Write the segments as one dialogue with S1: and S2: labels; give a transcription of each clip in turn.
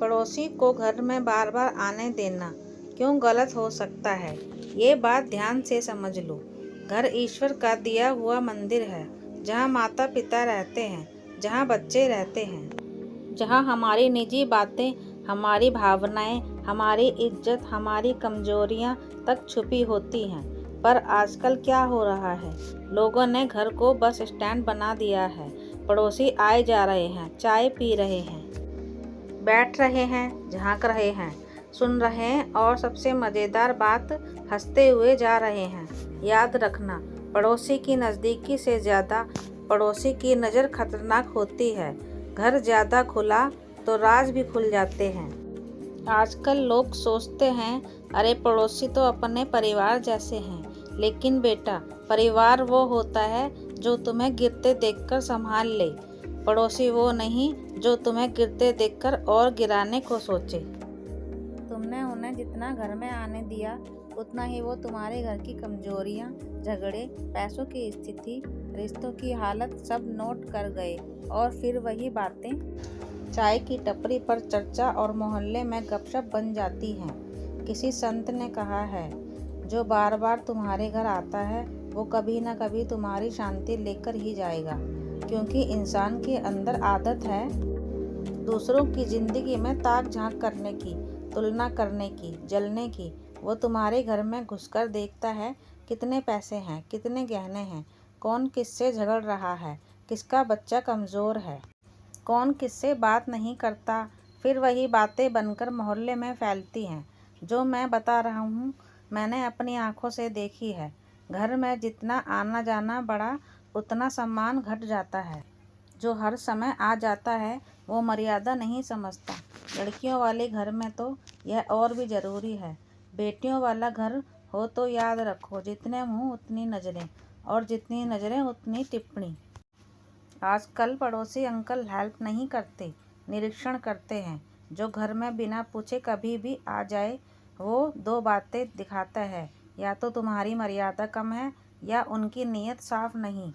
S1: पड़ोसी को घर में बार बार आने देना क्यों गलत हो सकता है, ये बात ध्यान से समझ लो। घर ईश्वर का दिया हुआ मंदिर है, जहाँ माता पिता रहते हैं, जहाँ बच्चे रहते हैं, जहाँ हमारी निजी बातें, हमारी भावनाएं, हमारी इज्जत, हमारी कमजोरियाँ तक छुपी होती हैं। पर आजकल क्या हो रहा है, लोगों ने घर को बस स्टैंड बना दिया है। पड़ोसी आए जा रहे हैं, चाय पी रहे हैं, बैठ रहे हैं, झांक रहे हैं, सुन रहे हैं और सबसे मज़ेदार बात, हंसते हुए जा रहे हैं। याद रखना, पड़ोसी की नज़दीकी से ज़्यादा पड़ोसी की नज़र खतरनाक होती है। घर ज़्यादा खुला तो राज भी खुल जाते हैं। आजकल लोग सोचते हैं, अरे पड़ोसी तो अपने परिवार जैसे हैं। लेकिन बेटा, परिवार वो होता है जो तुम्हें गिरते देखकर संभाल ले। पड़ोसी वो नहीं जो तुम्हें गिरते देखकर और गिराने को सोचे। तुमने उन्हें जितना घर में आने दिया, उतना ही वो तुम्हारे घर की कमजोरियां, झगड़े, पैसों की स्थिति, रिश्तों की हालत सब नोट कर गए। और फिर वही बातें चाय की टपरी पर चर्चा और मोहल्ले में गपशप बन जाती हैं। किसी संत ने कहा है, जो बार बार तुम्हारे घर आता है वो कभी न कभी तुम्हारी शांति लेकर ही जाएगा। क्योंकि इंसान के अंदर आदत है दूसरों की ज़िंदगी में ताक झांक करने की, तुलना करने की, जलने की। वो तुम्हारे घर में घुसकर देखता है कितने पैसे हैं, कितने गहने हैं, कौन किससे झगड़ रहा है, किसका बच्चा कमज़ोर है, कौन किससे बात नहीं करता। फिर वही बातें बनकर मोहल्ले में फैलती हैं। जो मैं बता रहा हूँ, मैंने अपनी आंखों से देखी है। घर में जितना आना जाना बढ़ा, उतना सम्मान घट जाता है। जो हर समय आ जाता है वो मर्यादा नहीं समझता। लड़कियों वाले घर में तो यह और भी ज़रूरी है। बेटियों वाला घर हो तो याद रखो, जितने मुँह उतनी नज़रें, और जितनी नज़रें उतनी टिप्पणी। आजकल पड़ोसी अंकल हेल्प नहीं करते, निरीक्षण करते हैं। जो घर में बिना पूछे कभी भी आ जाए, वो दो बातें दिखाता है, या तो तुम्हारी मर्यादा कम है या उनकी नीयत साफ नहीं।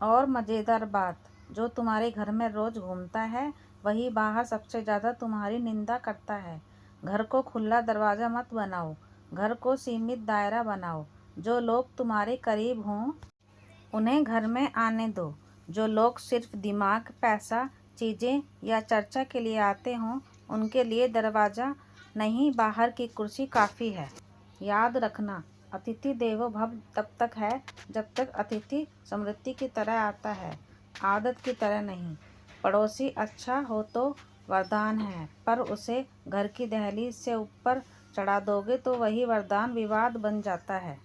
S1: और मज़ेदार बात, जो तुम्हारे घर में रोज़ घूमता है वही बाहर सबसे ज़्यादा तुम्हारी निंदा करता है। घर को खुला दरवाज़ा मत बनाओ, घर को सीमित दायरा बनाओ। जो लोग तुम्हारे करीब हों उन्हें घर में आने दो। जो लोग सिर्फ दिमाग, पैसा, चीज़ें या चर्चा के लिए आते हों, उनके लिए दरवाज़ा नहीं, बाहर की कुर्सी काफ़ी है। याद रखना, अतिथि देवो भव तब तक है जब तक अतिथि समृद्धि की तरह आता है, आदत की तरह नहीं। पड़ोसी अच्छा हो तो वरदान है, पर उसे घर की दहलीज से ऊपर चढ़ा दोगे तो वही वरदान विवाद बन जाता है।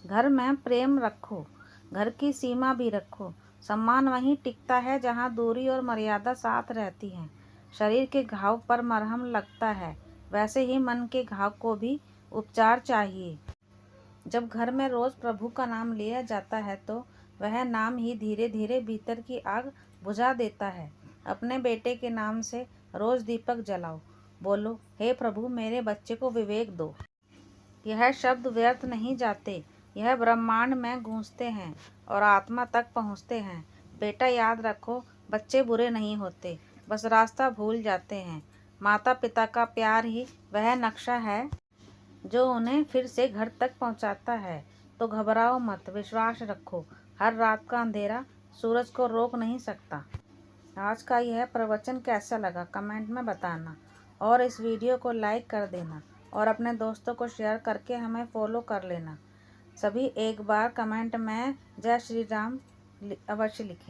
S1: घर में प्रेम रखो, घर की सीमा भी रखो। सम्मान वहीं टिकता है जहाँ दूरी और मर्यादा साथ रहती हैं। शरीर के घाव पर मरहम लगता है, वैसे ही मन के घाव को भी उपचार चाहिए। जब घर में रोज़ प्रभु का नाम लिया जाता है तो वह नाम ही धीरे धीरे भीतर की आग बुझा देता है। अपने बेटे के नाम से रोज़ दीपक जलाओ, बोलो, हे प्रभु मेरे बच्चे को विवेक दो। यह शब्द व्यर्थ नहीं जाते, यह ब्रह्मांड में गूंजते हैं और आत्मा तक पहुँचते हैं। बेटा याद रखो, बच्चे बुरे नहीं होते, बस रास्ता भूल जाते हैं। माता पिता का प्यार ही वह नक्शा है जो उन्हें फिर से घर तक पहुंचाता है। तो घबराओ मत, विश्वास रखो, हर रात का अंधेरा सूरज को रोक नहीं सकता। आज का यह प्रवचन कैसा लगा कमेंट में बताना, और इस वीडियो को लाइक कर देना और अपने दोस्तों को शेयर करके हमें फॉलो कर लेना। सभी एक बार कमेंट में जय श्री राम अवश्य लिखें।